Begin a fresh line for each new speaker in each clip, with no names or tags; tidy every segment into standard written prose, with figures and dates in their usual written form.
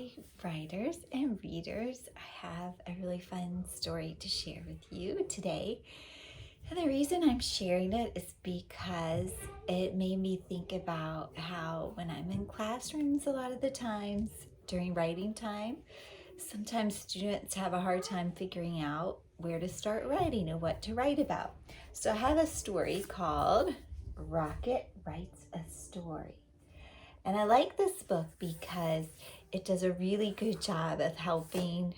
Hi, writers and readers. I have a really fun story to share with you today. And the reason I'm sharing it is because it made me think about how when I'm in classrooms a lot of the times during writing time, sometimes students have a hard time figuring out where to start writing and what to write about. So I have a story called Rocket Writes a Story. And I like this book because it does a really good job of helping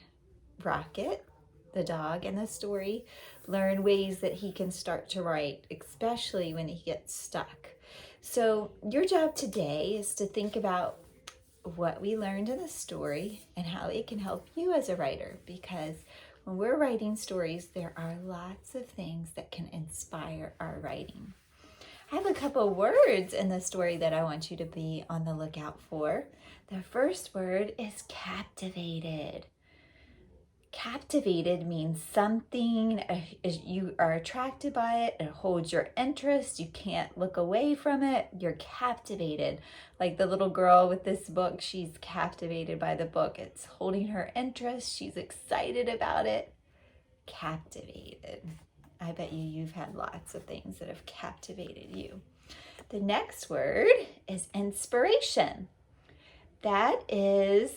Rocket, the dog in the story, learn ways that he can start to write, especially when he gets stuck. So your job today is to think about what we learned in the story and how it can help you as a writer, because when we're writing stories, there are lots of things that can inspire our writing. I have a couple words in the story that I want you to be on the lookout for. The first word is captivated. Captivated means something, you are attracted by it, it holds your interest, you can't look away from it, you're captivated. Like the little girl with this book, she's captivated by the book. It's holding her interest, she's excited about it. Captivated. I bet you've had lots of things that have captivated you. The next word is inspiration. That is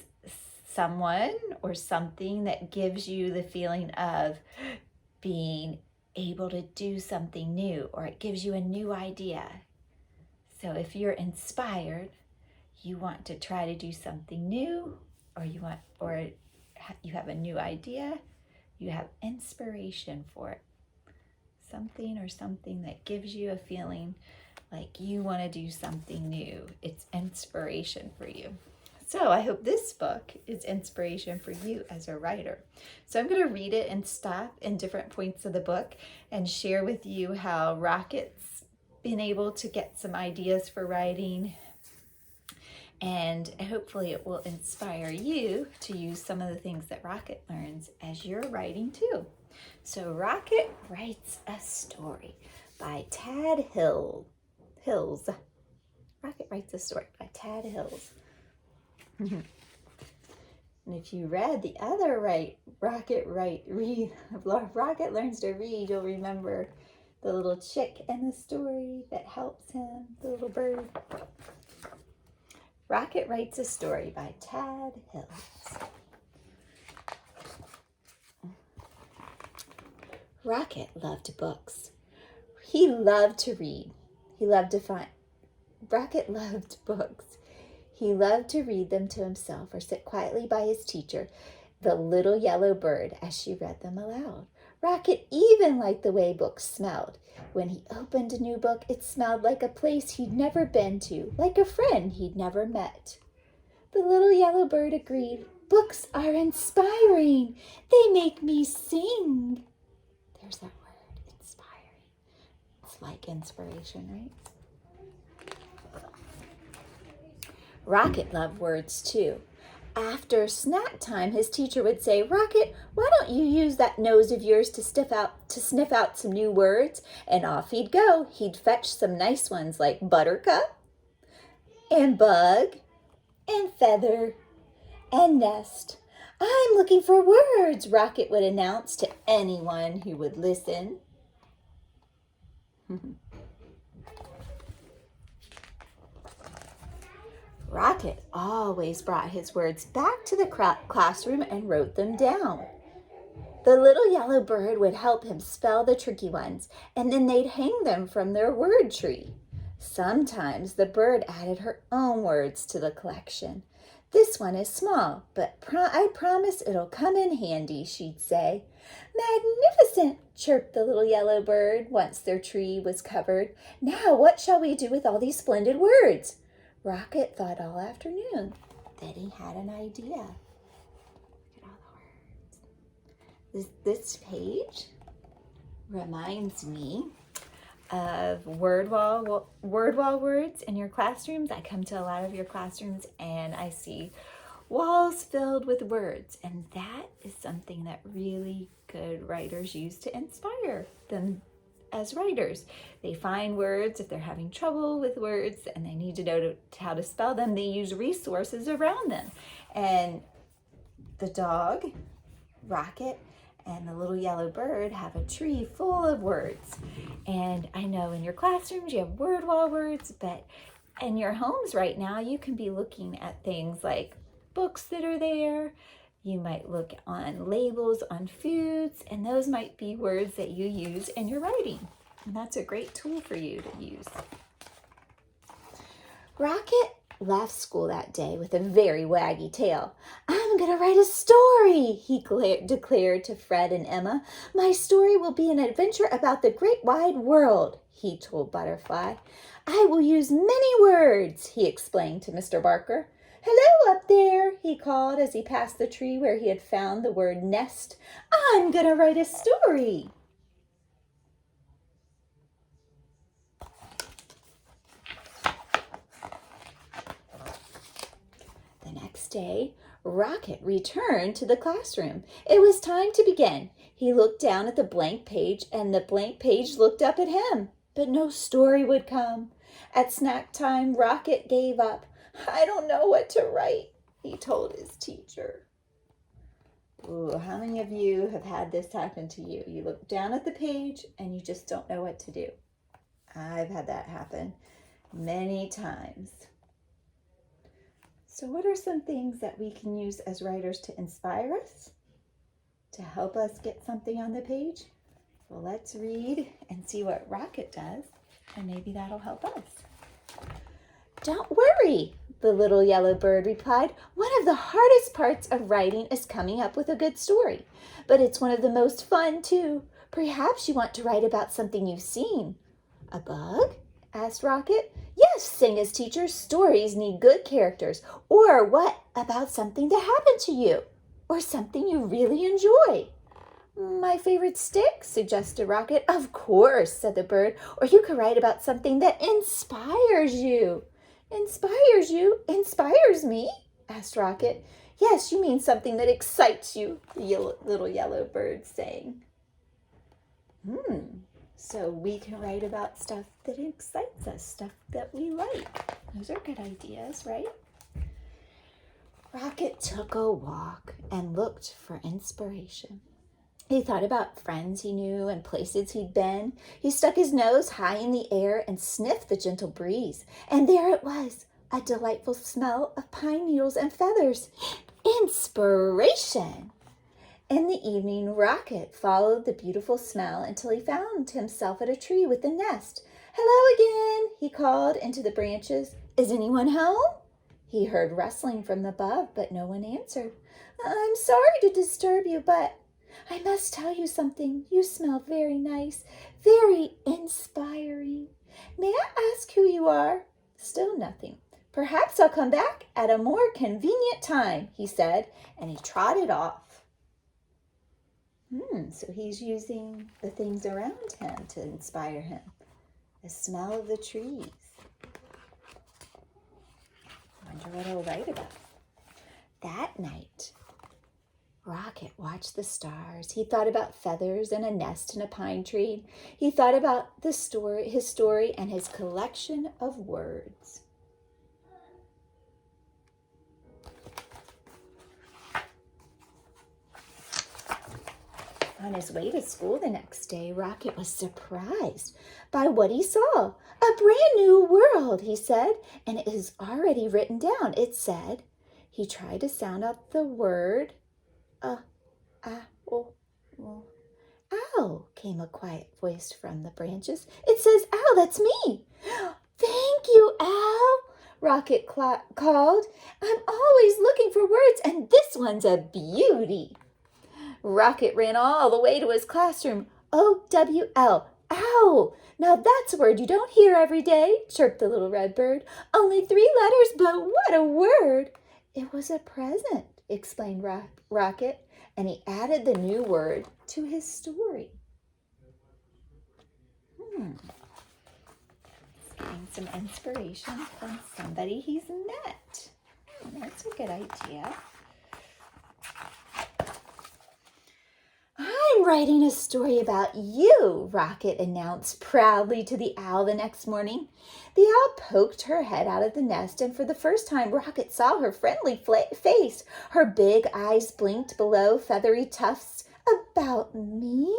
someone or something that gives you the feeling of being able to do something new, or it gives you a new idea. So if you're inspired, you want to try to do something new, or you have a new idea, you have inspiration for it. Something or something that gives you a feeling like you want to do something new. It's inspiration for you. So I hope this book is inspiration for you as a writer. So I'm going to read it and stop in different points of the book and share with you how Rocket's been able to get some ideas for writing, and hopefully it will inspire you to use some of the things that Rocket learns as you're writing too. So Rocket Writes a Story by Tad Hills. Rocket Writes a Story by Tad Hills. And if you read the other Rocket Learns to Read, you'll remember the little chick in the story that helps him, the little bird. Rocket Writes a Story by Tad Hills. Rocket loved books. He loved to read. Rocket loved books. He loved to read them to himself or sit quietly by his teacher, the little yellow bird, as she read them aloud. Rocket even liked the way books smelled. When he opened a new book, it smelled like a place he'd never been to, like a friend he'd never met. The little yellow bird agreed. Books are inspiring. They make me sing. There's that word, inspiring. It's like inspiration, right? Rocket loved words too. After snack time, his teacher would say, "Rocket, why don't you use that nose of yours to sniff out some new words?" And off he'd go. He'd fetch some nice ones like buttercup and bug and feather and nest. "I'm looking for words," Rocket would announce to anyone who would listen. Rocket always brought his words back to the classroom and wrote them down. The little yellow bird would help him spell the tricky ones, and then they'd hang them from their word tree. Sometimes the bird added her own words to the collection. "This one is small, but I promise it'll come in handy," she'd say. "Magnificent," chirped the little yellow bird once their tree was covered. "Now what shall we do with all these splendid words?" Rocket thought all afternoon. Then he had an idea. Look at all the words. This page reminds me of word wall words in your classrooms. I come to a lot of your classrooms and I see walls filled with words, and that is something that really good writers use to inspire as writers. They find words if they're having trouble with words and they need to know how to spell them. They use resources around them. And the dog, Rocket, and the little yellow bird have a tree full of words. And I know in your classrooms you have word wall words, but in your homes right now you can be looking at things like books that are there. You might look on labels on foods, and those might be words that you use in your writing. And that's a great tool for you to use. Rocket left school that day with a very waggy tail. "I'm going to write a story," he declared to Fred and Emma. "My story will be an adventure about the great wide world," he told Butterfly. "I will use many words," he explained to Mr. Barker. "Hello up there," he called as he passed the tree where he had found the word nest. "I'm going to write a story." The next day, Rocket returned to the classroom. It was time to begin. He looked down at the blank page, and the blank page looked up at him, but no story would come. At snack time, Rocket gave up. "I don't know what to write," he told his teacher. Ooh, how many of you have had this happen to you? You look down at the page and you just don't know what to do. I've had that happen many times. So what are some things that we can use as writers to inspire us, to help us get something on the page? Well, let's read and see what Rocket does, and maybe that'll help us. "Don't worry," the little yellow bird replied. "One of the hardest parts of writing is coming up with a good story, but it's one of the most fun too. Perhaps you want to write about something you've seen." "A bug?" asked Rocket. "Yes," sang his teacher. "Stories need good characters. Or what about something that happened to you? Or something you really enjoy?" "My favorite stick," suggested Rocket. "Of course," said the bird. "Or you could write about something that inspires you." "Inspires you? Inspires me?" asked Rocket. "Yes, you mean something that excites you," the little yellow bird sang. So we can write about stuff that excites us, stuff that we like. Those are good ideas, right? Rocket took a walk and looked for inspiration. He thought about friends he knew and places he'd been. He stuck his nose high in the air and sniffed the gentle breeze. And there it was, a delightful smell of pine needles and feathers. Inspiration! In the evening, Rocket followed the beautiful smell until he found himself at a tree with a nest. "Hello again," he called into the branches. "Is anyone home?" He heard rustling from above, but no one answered. "I'm sorry to disturb you, but I must tell you something. You smell very nice, very inspiring. May I ask who you are?" Still nothing. "Perhaps I'll come back at a more convenient time," he said, and he trotted off. So he's using the things around him to inspire him. The smell of the trees. I wonder what he'll write about. That night, Rocket watched the stars. He thought about feathers and a nest in a pine tree. He thought about his story, and his collection of words. On his way to school the next day, Rocket was surprised by what he saw. "A brand new world," he said, "and it is already written down." It said, he tried to sound out the word, "Ow," came a quiet voice from the branches. "It says, Ow, that's me." "Thank you, Owl," Rocket called. "I'm always looking for words, and this one's a beauty." Rocket ran all the way to his classroom. "O-W-L, owl. Now that's a word you don't hear every day," chirped the little red bird. "Only 3 letters, but what a word." "It was a present," explained Rocket, and he added the new word to his story. Getting some inspiration from somebody he's met. That's a good idea. "I'm writing a story about you," Rocket announced proudly to the owl the next morning. The owl poked her head out of the nest, and for the first time, Rocket saw her friendly face. Her big eyes blinked below feathery tufts. "About me?"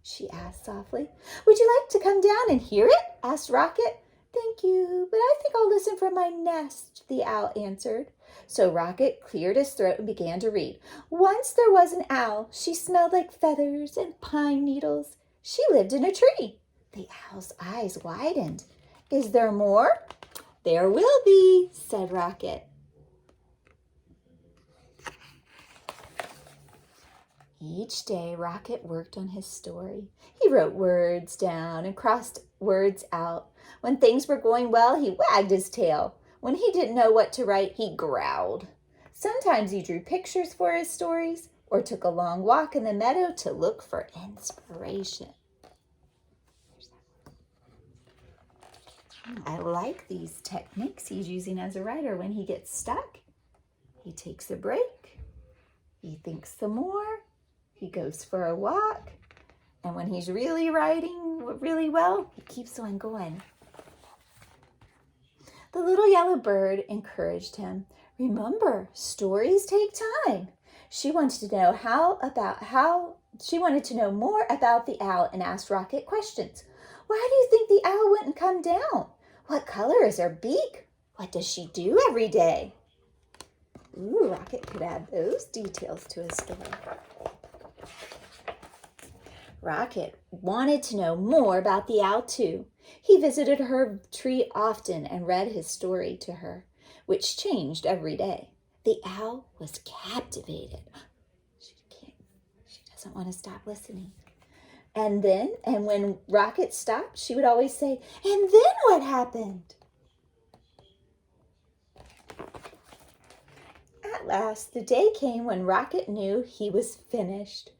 she asked softly. "Would you like to come down and hear it?" asked Rocket. "Thank you, but I think I'll listen from my nest," the owl answered. So Rocket cleared his throat and began to read. "Once there was an owl. She smelled like feathers and pine needles. She lived in a tree." The owl's eyes widened. "Is there more?" "There will be," said Rocket. Each day, Rocket worked on his story. He wrote words down and crossed words out. When things were going well, he wagged his tail. When he didn't know what to write, he growled. Sometimes he drew pictures for his stories or took a long walk in the meadow to look for inspiration. I like these techniques he's using as a writer. When he gets stuck, he takes a break. He thinks some more. He goes for a walk. And when he's really writing really well, he keeps on going. The little yellow bird encouraged him. "Remember, stories take time." She wanted to know more about the owl and asked Rocket questions. "Why do you think the owl wouldn't come down? What color is her beak? What does she do every day?" Ooh, Rocket could add those details to his story. Rocket wanted to know more about the owl too. He visited her tree often and read his story to her, which changed every day. The owl was captivated. She doesn't want to stop listening. And when Rocket stopped, she would always say, "And then what happened?" At last, the day came when Rocket knew he was finished.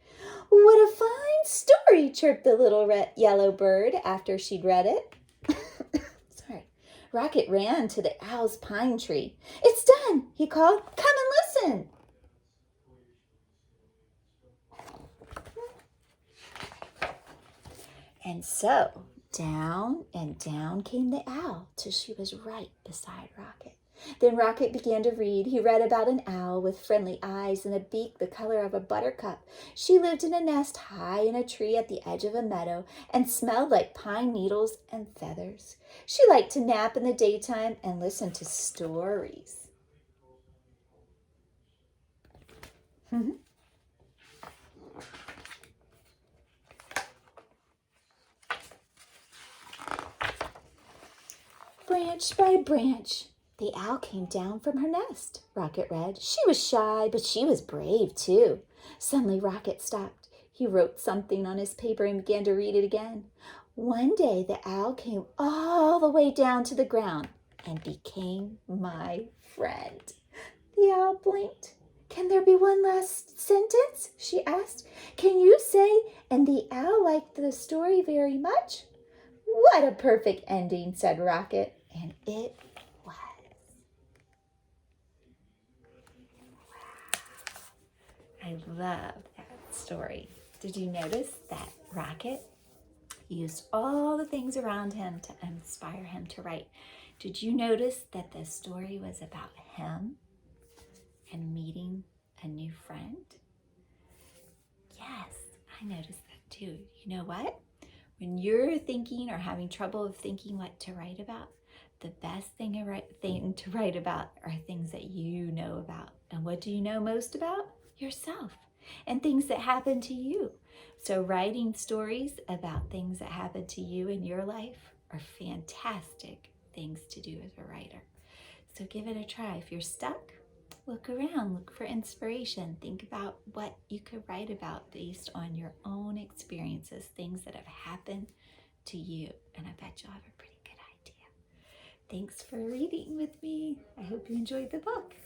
"What a fine story," chirped the little yellow bird after she'd read it. Sorry. Rocket ran to the owl's pine tree. "It's done," he called. "Come and listen." And so, down and down came the owl till she was right beside Rocket. Then Rocket began to read. He read about an owl with friendly eyes and a beak the color of a buttercup. She lived in a nest high in a tree at the edge of a meadow and smelled like pine needles and feathers. She liked to nap in the daytime and listen to stories. Branch by branch, the owl came down from her nest, Rocket read. She was shy, but she was brave too. Suddenly, Rocket stopped. He wrote something on his paper and began to read it again. One day, the owl came all the way down to the ground and became my friend. The owl blinked. "Can there be one last sentence?" she asked. "Can you say, 'And the owl liked the story very much'?" "What a perfect ending," said Rocket. And it was. Wow. I love that story. Did you notice that Rocket used all the things around him to inspire him to write? Did you notice that the story was about him and meeting a new friend? Yes, I noticed that too. You know what? When you're thinking or having trouble of thinking what to write about, the best thing to write about are things that you know about. And what do you know most about? Yourself and things that happen to you. So writing stories about things that happen to you in your life are fantastic things to do as a writer. So give it a try. If you're stuck, look around, look for inspiration. Think about what you could write about based on your own experiences, things that have happened to you. And I bet you'll have a pretty good idea. Thanks for reading with me. I hope you enjoyed the book.